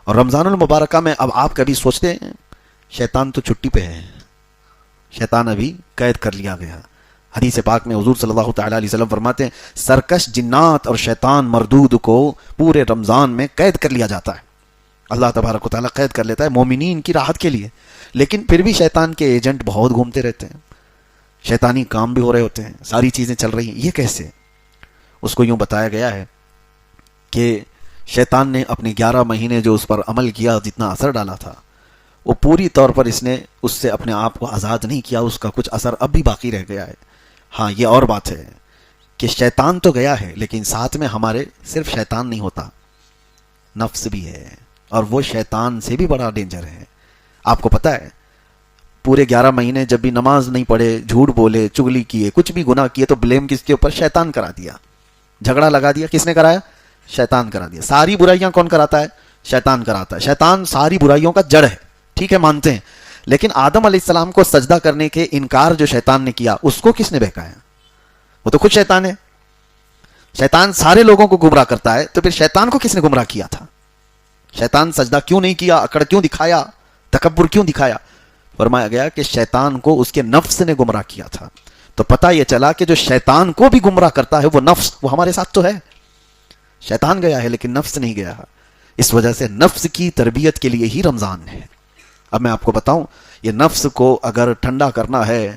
اور رمضان المبارکہ میں اب آپ کبھی سوچتے ہیں شیطان تو چھٹی پہ ہے، شیطان ابھی قید کر لیا گیا. حدیث پاک میں حضور صلی اللہ تعالی علیہ وسلم فرماتے ہیں سرکش جنات اور شیطان مردود کو پورے رمضان میں قید کر لیا جاتا ہے. اللہ تبارک و تعالیٰ قید کر لیتا ہے مومنین کی راحت کے لیے، لیکن پھر بھی شیطان کے ایجنٹ بہت گھومتے رہتے ہیں، شیطانی کام بھی ہو رہے ہوتے ہیں، ساری چیزیں چل رہی ہیں. یہ کیسے؟ اس کو یوں بتایا گیا ہے کہ شیطان نے اپنے 11 مہینے جو اس پر عمل کیا، جتنا اثر ڈالا تھا، وہ پوری طور پر اس نے اس سے اپنے آپ کو آزاد نہیں کیا. اس کا کچھ اثر اب بھی باقی رہ گیا ہے. ہاں یہ اور بات ہے کہ شیطان تو گیا ہے، لیکن ساتھ میں ہمارے صرف شیطان نہیں ہوتا، نفس بھی ہے، اور وہ شیطان سے بھی بڑا ڈینجر ہے. آپ کو پتہ ہے پورے 11 مہینے جب بھی نماز نہیں پڑھے، جھوٹ بولے، چغلی کیے، کچھ بھی گناہ کیے، تو بلیم کس کے اوپر؟ شیطان کرا دیا. جھگڑا لگا دیا، کس نے کرایا؟ شیطان کرا دیا. ساری برائیاں کون کراتا ہے؟ شیطان کراتا ہے. شیطان ساری برائیوں کا جڑ ہے، ٹھیک ہے مانتے ہیں. لیکن آدم علیہ السلام کو سجدہ کرنے کے انکار جو شیطان نے کیا، اس کو کس نے بہکایا؟ وہ تو خود شیطان ہے. شیطان سارے لوگوں کو گمراہ کرتا ہے، تو پھر شیطان کو کس نے گمراہ کیا تھا؟ شیطان سجدہ کیوں نہیں کیا؟ اکڑ کیوں دکھایا؟ تکبر کیوں دکھایا؟ فرمایا گیا کہ شیطان کو اس کے نفس نے گمراہ کیا تھا. تو پتہ یہ چلا کہ جو شیطان کو بھی گمراہ کرتا ہے وہ نفس، وہ ہمارے ساتھ تو ہے. شیطان گیا ہے لیکن نفس نہیں گیا. اس وجہ سے نفس کی تربیت کے لیے ہی رمضان ہے. اب میں آپ کو بتاؤں، یہ نفس کو اگر ٹھنڈا کرنا ہے،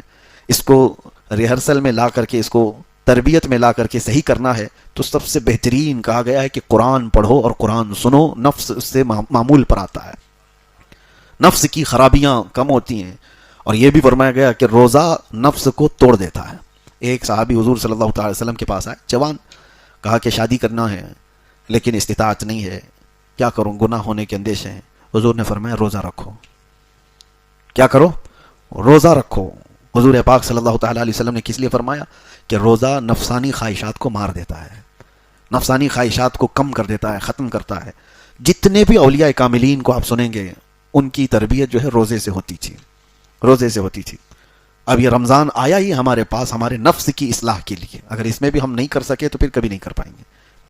اس کو ریہرسل میں لا کر کے، اس کو تربیت میں لا کر کے صحیح کرنا ہے، تو سب سے بہترین کہا گیا ہے کہ قرآن پڑھو اور قرآن سنو. نفس اس سے معمول پر آتا ہے، نفس کی خرابیاں کم ہوتی ہیں. اور یہ بھی فرمایا گیا کہ روزہ نفس کو توڑ دیتا ہے. ایک صحابی حضور صلی اللہ تعالی وسلم کے پاس آئے، جوان، کہا کہ شادی کرنا ہے لیکن استطاعت نہیں ہے، کیا کروں؟ گناہ ہونے کے اندیشے ہیں. حضور نے فرمایا روزہ رکھو. کیا کرو؟ روزہ رکھو. حضور پاک صلی اللہ تعالی علیہ وسلم نے کس لیے فرمایا؟ کہ روزہ نفسانی خواہشات کو مار دیتا ہے، نفسانی خواہشات کو کم کر دیتا ہے، ختم کرتا ہے. جتنے بھی اولیاء کاملین کو آپ سنیں گے، ان کی تربیت جو ہے روزے سے ہوتی تھی، روزے سے ہوتی تھی. اب یہ رمضان آیا ہی ہمارے پاس ہمارے نفس کی اصلاح کے لیے. اگر اس میں بھی ہم نہیں کر سکے تو پھر کبھی نہیں کر پائیں گے.